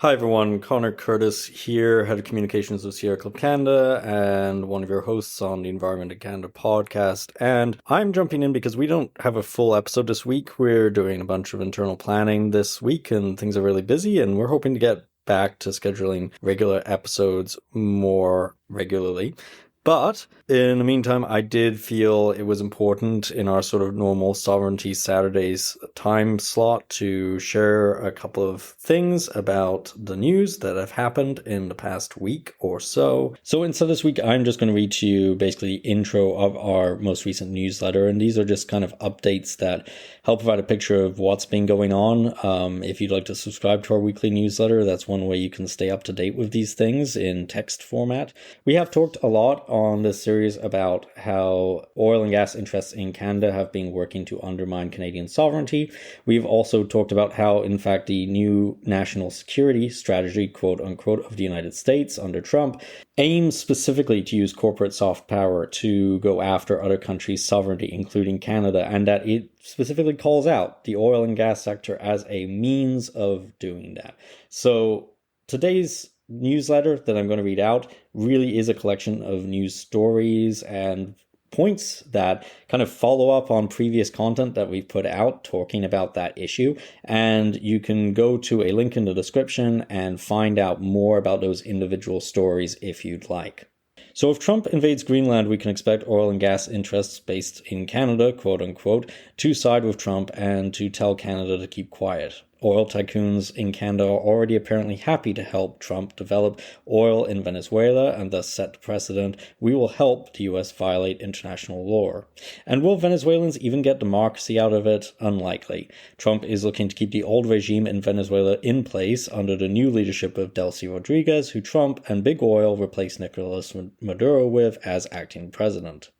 Hi everyone, Connor Curtis here, Head of Communications of Sierra Club Canada and one of your hosts on the Environment in Canada podcast. And I'm jumping in because we don't have a full episode this week. We're doing a bunch of internal planning this week and things are really busy, and we're hoping to get back to scheduling regular episodes more regularly. But in the meantime, I did feel it was important in our sort of normal Sovereignty Saturdays time slot to share a couple of things about the news that have happened in the past week or so. So instead this week, I'm just going to read to you basically the intro of our most recent newsletter. And these are just kind of updates that help provide a picture of what's been going on. If you'd like to subscribe to our weekly newsletter, that's one way you can stay up to date with these things in text format. We have talked a lot on this series about how oil and gas interests in Canada have been working to undermine Canadian sovereignty. We've also talked about how, in fact, the new national security strategy, quote unquote, of the United States under Trump aims specifically to use corporate soft power to go after other countries' sovereignty, including Canada, and that it specifically calls out the oil and gas sector as a means of doing that. So today's newsletter that I'm going to read out really is a collection of news stories and points that kind of follow up on previous content that we've put out talking about that issue. And you can go to a link in the description and find out more about those individual stories if you'd like. So if Trump invades Greenland, we can expect oil and gas interests based in Canada, quote unquote, to side with Trump and to tell Canada to keep quiet. Oil tycoons in Canada are already apparently happy to help Trump develop oil in Venezuela and thus set the precedent. We will help the US violate international law. And will Venezuelans even get democracy out of it? Unlikely. Trump is looking to keep the old regime in Venezuela in place under the new leadership of Delcy Rodriguez, who Trump and Big Oil replaced Nicolas Maduro with as acting president.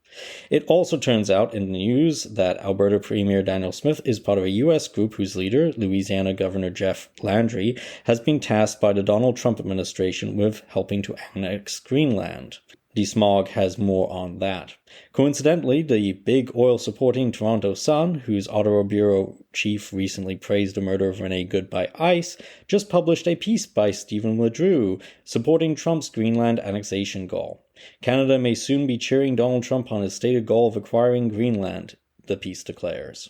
It also turns out in the news that Alberta Premier Danielle Smith is part of a U.S. group whose leader, Louisiana Governor Landry, has been tasked by the Donald Trump administration with helping to annex Greenland. Desmog has more on that. Coincidentally, the big oil-supporting Toronto Sun, whose Ottawa bureau chief recently praised the murder of Renee Good by ICE, just published a piece by Stephen LeDrew supporting Trump's Greenland annexation goal. Canada may soon be cheering Donald Trump on his stated goal of acquiring Greenland, the piece declares.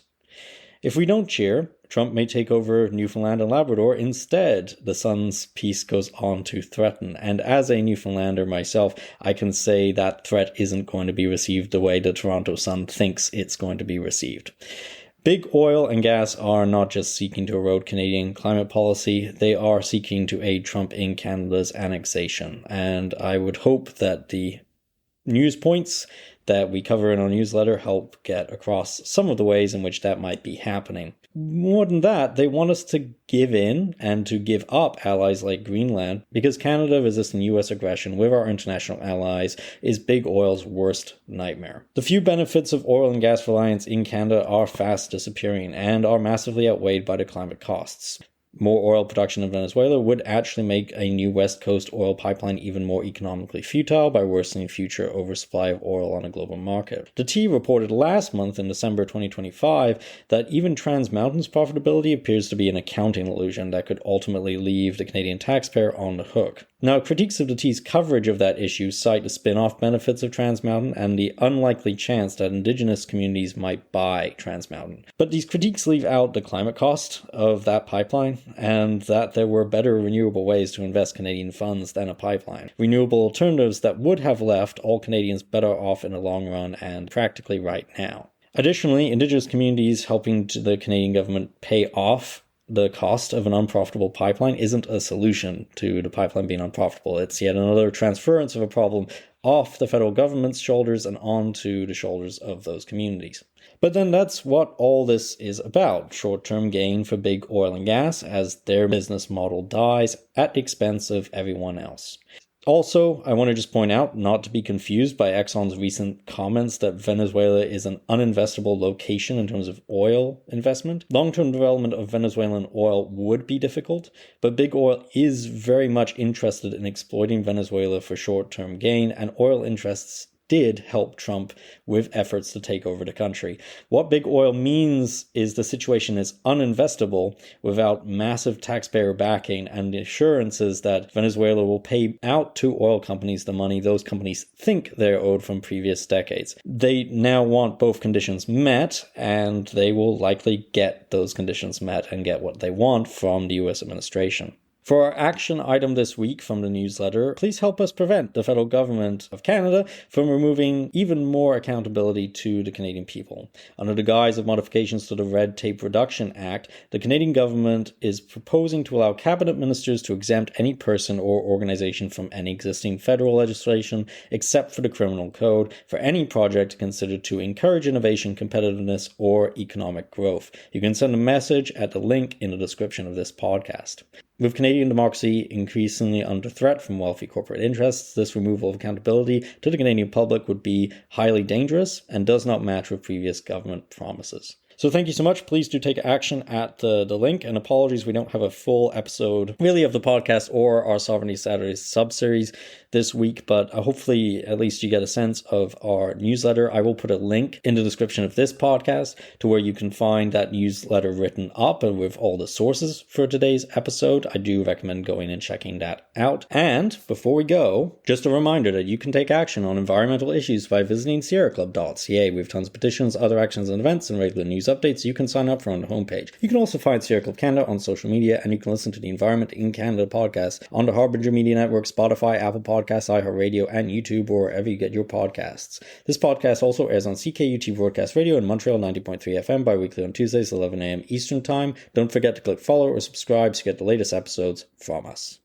If we don't cheer, Trump may take over Newfoundland and Labrador instead, the Sun's piece goes on to threaten. And as a Newfoundlander myself, I can say that threat isn't going to be received the way the Toronto Sun thinks it's going to be received. Big oil and gas are not just seeking to erode Canadian climate policy, they are seeking to aid Trump in Canada's annexation. And I would hope that the news points that we cover in our newsletter help get across some of the ways in which that might be happening. More than that, they want us to give in and to give up allies like Greenland because Canada resisting US aggression with our international allies is big oil's worst nightmare. The few benefits of oil and gas reliance in Canada are fast disappearing and are massively outweighed by the climate costs. More oil production in Venezuela would actually make a new West Coast oil pipeline even more economically futile by worsening future oversupply of oil on a global market. The T reported last month in December 2025 that even Trans Mountain's profitability appears to be an accounting illusion that could ultimately leave the Canadian taxpayer on the hook. Now, critiques of the T's coverage of that issue cite the spin-off benefits of Trans Mountain and the unlikely chance that Indigenous communities might buy Trans Mountain. But these critiques leave out the climate cost of that pipeline and that there were better renewable ways to invest Canadian funds than a pipeline. Renewable alternatives that would have left all Canadians better off in the long run and practically right now. Additionally, Indigenous communities helping the Canadian government pay off the cost of an unprofitable pipeline isn't a solution to the pipeline being unprofitable. It's yet another transference of a problem off the federal government's shoulders and onto the shoulders of those communities. But then that's what all this is about. Short-term gain for big oil and gas as their business model dies at the expense of everyone else. Also, I want to just point out, not to be confused by Exxon's recent comments that Venezuela is an uninvestable location in terms of oil investment. Long-term development of Venezuelan oil would be difficult, but Big Oil is very much interested in exploiting Venezuela for short-term gain, and oil interests did help Trump with efforts to take over the country. What big oil means is the situation is uninvestable without massive taxpayer backing and the assurances that Venezuela will pay out to oil companies the money those companies think they're owed from previous decades. They now want both conditions met, and they will likely get those conditions met and get what they want from the US administration. For our action item this week from the newsletter, please help us prevent the federal government of Canada from removing even more accountability to the Canadian people. Under the guise of modifications to the Red Tape Reduction Act, the Canadian government is proposing to allow cabinet ministers to exempt any person or organization from any existing federal legislation except for the criminal code for any project considered to encourage innovation, competitiveness, or economic growth. You can send a message at the link in the description of this podcast. With Canadian democracy increasingly under threat from wealthy corporate interests, this removal of accountability to the Canadian public would be highly dangerous and does not match with previous government promises. So thank you so much. Please do take action at the link, and apologies we don't have a full episode really of the podcast or our Sovereignty Saturdays sub-series this week, but hopefully at least you get a sense of our newsletter. I will put a link in the description of this podcast to where you can find that newsletter written up and with all the sources for today's episode. I do recommend going and checking that out. And before we go, just a reminder that you can take action on environmental issues by visiting sierraclub.ca. We have tons of petitions, other actions and events, and regular news updates you can sign up for on the homepage. You can also find Sierra Club Canada on social media, and you can listen to the Environment in Canada podcast on the Harbinger Media Network, Spotify, Apple Podcasts, iHeartRadio, and YouTube, or wherever you get your podcasts. This podcast also airs on CKUT Broadcast Radio in Montreal 90.3 FM bi-weekly on Tuesdays 11 a.m. Eastern Time. Don't forget to click follow or subscribe to get the latest episodes from us.